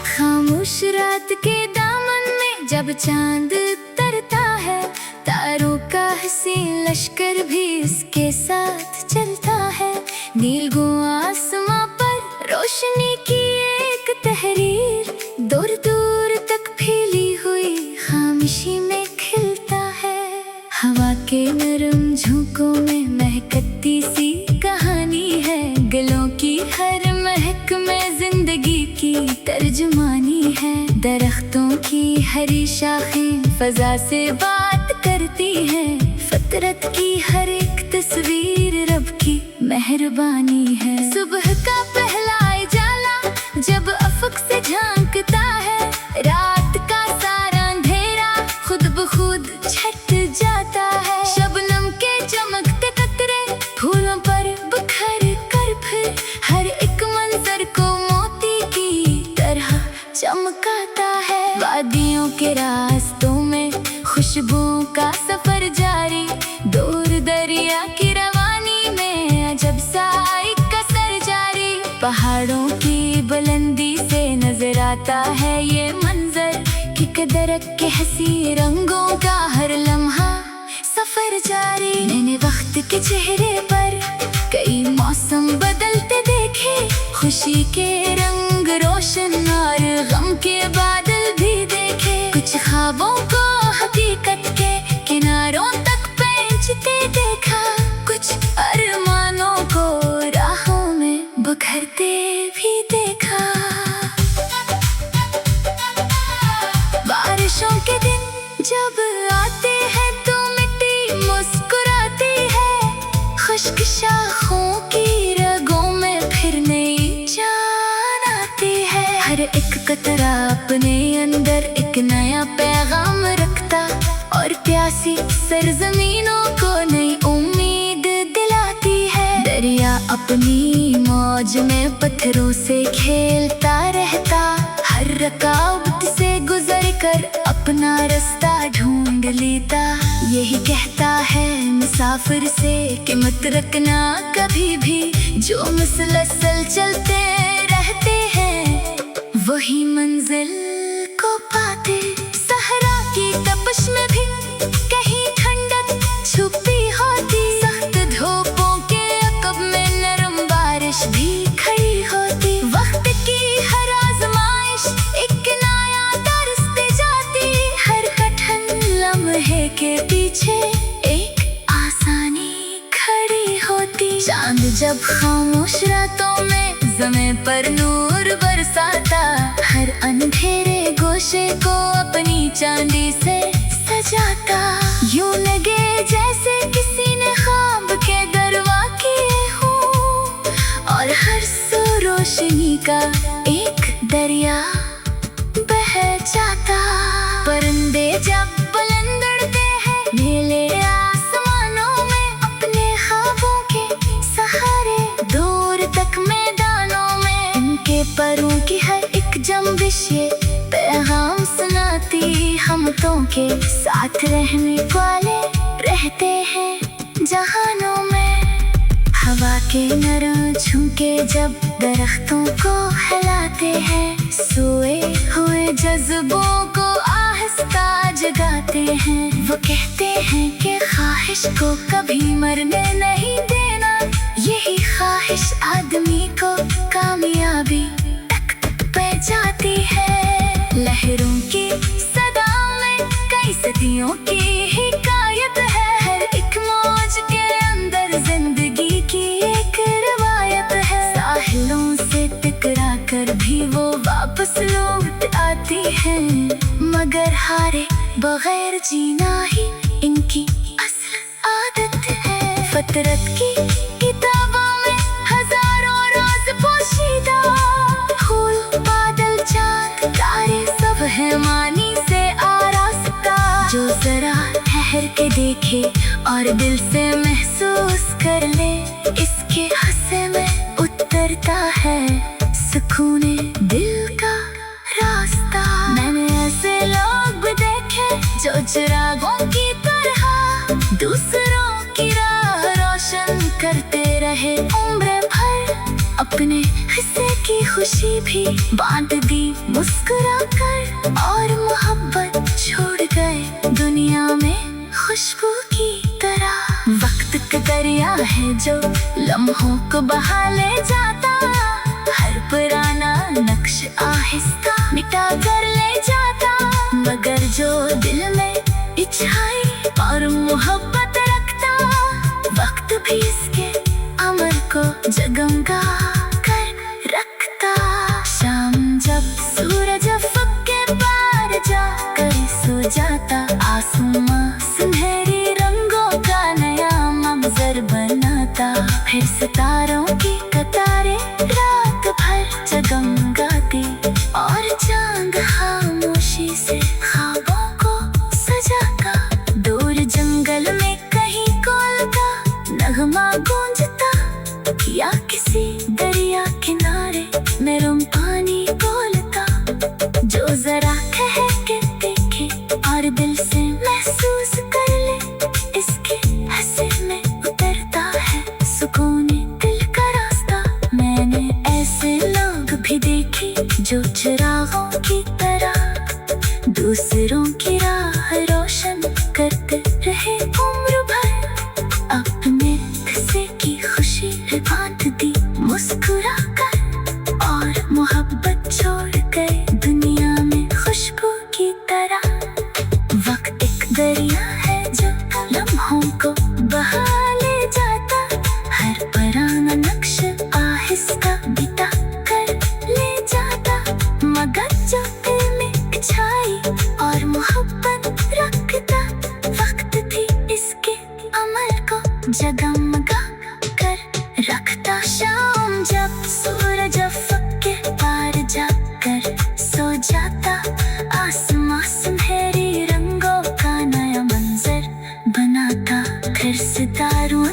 खामोश रात के दामन में जब चांद तरता है, तारों का हसीन लश्कर भी उसके साथ चलता है। नीलगो आसमां पर रोशनी की एक तहरीर, दूर दूर तक फैली हुई खामोशी में खिलता है। हवा के नरम झोंकों में महकती सी कहानी है, गलों की हर महक में जिंदगी की तर्जुमानी है। दरख्तों की हरी शाखें फजा से बात करती हैं, फितरत की हर एक तस्वीर रब की मेहरबानी है। सुबह का पहला उजाला जब अफक से झांकता है, रात का सारा अंधेरा खुद ब खुद छट जाता है। शबनम के चमकते कतरे फूलों पर बिखर कर फिर हर एक मंजर को मोती की तरह चमकाता है। वादियों के रास्तों में खुशबुओं का सफर जारी, दूर दरिया की रवानी में अजब सा एक कसर जारी। पहाड़ों की बुलंदी से नजर आता है ये मंजर कि कदरत के हंसी रंगों का हर लम्हा सफर जारी। मैंने वक्त के चेहरे पर कई मौसम बदलते देखे, खुशी के रंग रोशन और गम के बादल भी देखे। कुछ ख्वाबों को हकीकत के किनारों तक पहुंचते देखा, कुछ अरमानों को राहों में बिखरते भी देखा। बारिशों के दिन जब आते हैं तो मिट्टी मुस्कुराती है, खुश्क शाखों की रगों में फिर नई जान आती है। हर एक कतरा अपने अंदर एक नया पैगाम रखता और प्यासी सरजमीनों को नई उम्मीद दिलाती है। दरिया अपनी मौज में पत्थरों से खेलता रहता, हर रुकावट से गुजर कर अपना रास्ता ढूंढ लेता। यही कहता है मुसाफिर से कि मत रखना कभी भी, जो मुसलसल चलते रहते हैं वही मंजिल को पाते। सहरा की तपश में भी कहीं ठंडक छुपी होती, सख्त धूपों के अकब में नरम बारिश भी खड़ी होती। वक्त की हर आजमाइश एक नया दर्स दे जाती, हर कठिन लम्हे के पीछे एक आसानी खड़ी होती। चांद जब खामोश रातों में ज़मीं पर नूर बरसाता, हर अंधेरे गोशे को अपनी चांदी से सजाता। यूं लगे जैसे किसी ने ख्वाब के दरवा किए हों, और हर सू रोशनी का एक दरिया बह जाता। परिंदे जब बुलंद उड़ते हैं नीले आसमानों में, अपने ख्वाबों के सहारे दूर तक मैदानों में, उनके परों की हर एक जंबिश ये पैगाम सुनाती, हम तो के साथ रहने वाले रहते हैं जहानों में। हवा के नरम झोंके जब दरख्तों को हिलाते हैं, सोए हुए जज्बों को आहिस्ता जगाते हैं। वो कहते हैं कि ख्वाहिश को कभी मरने नहीं देना, यही ख्वाहिश आदमी को कामयाबी तक पहुंचाती है। लहरों की सदा में कई सदियों की हिकायत है, हर एक मौज के अंदर जिंदगी की एक रिवायत है। साहिलों से टकरा कर भी वो वापस लौट आती हैं, मगर हारे बगैर जीना ही इनकी असल आदत है। फितरत की किताबों में हजारों रोज पोशीदा, फूल बादल चांद तारे सब है मानी से आरास्ता। जो जरा ठहर के देखे और दिल से महसूस कर ले, इसके हंसे में उतरता है सुकूने दिल का रास्ता। मैंने ऐसे लोग भी देखे जो चिरागों की तरह दूसरों की राह रोशन करते खुशी भी बांट दी मुस्कुरा कर, और मोहब्बत छोड़ गए दुनिया में खुशबू की तरह। वक्त का दरिया है जो लम्हों को बहा ले जाता, हर पुराना नक्श आहिस्ता मिटा कर ले जाता। मगर जो दिल में इच्छाई और मोहब्बत रखता, वक्त भी इसके अमर को जगमगा कर रखता। शाम जब सूरज अफ़क़ के पार जाकर सो जाता, आसमां सुनहरी रंगों का नया मंजर बनाता। फिर सितारों की कतारें रात भर जगमगाती, और चांद खामोशी से ख्वाबों को सजाता। दूर जंगल में कहीं कोयल का नगमा गूंजता, या किसी दरिया किनारे में रुम पानी बोलता। जो जरा ठहर के देखे और दिल से महसूस कर ले, इसके हंसी में उतरता है सुकून दिल का रास्ता। मैंने ऐसे लोग भी देखे जो चिरागों की तरह दूसरों की राह रोशन करते रहे उम्र भर। अपने हिस्से की खुशी बांट दी मुस्कुरा कर, और मोहब्बत छोड़ गए दुनिया में खुशबू की तरह। वक्त एक दरिया है जो लम्हों को बहा ले जाता, हर पुराना नक्श आहिस्ता मिटा कर ले जाता। मगर जो दिल में इच्छाई और मोहब्बत रखता, वक्त भी इसके अमल को जगमगा कर रखता। शाम जब सूरज अफ़क़ के पार जाकर सो जाता, आसमां सुनहरी रंगों का नया मंजर बनाता। फिर सितारों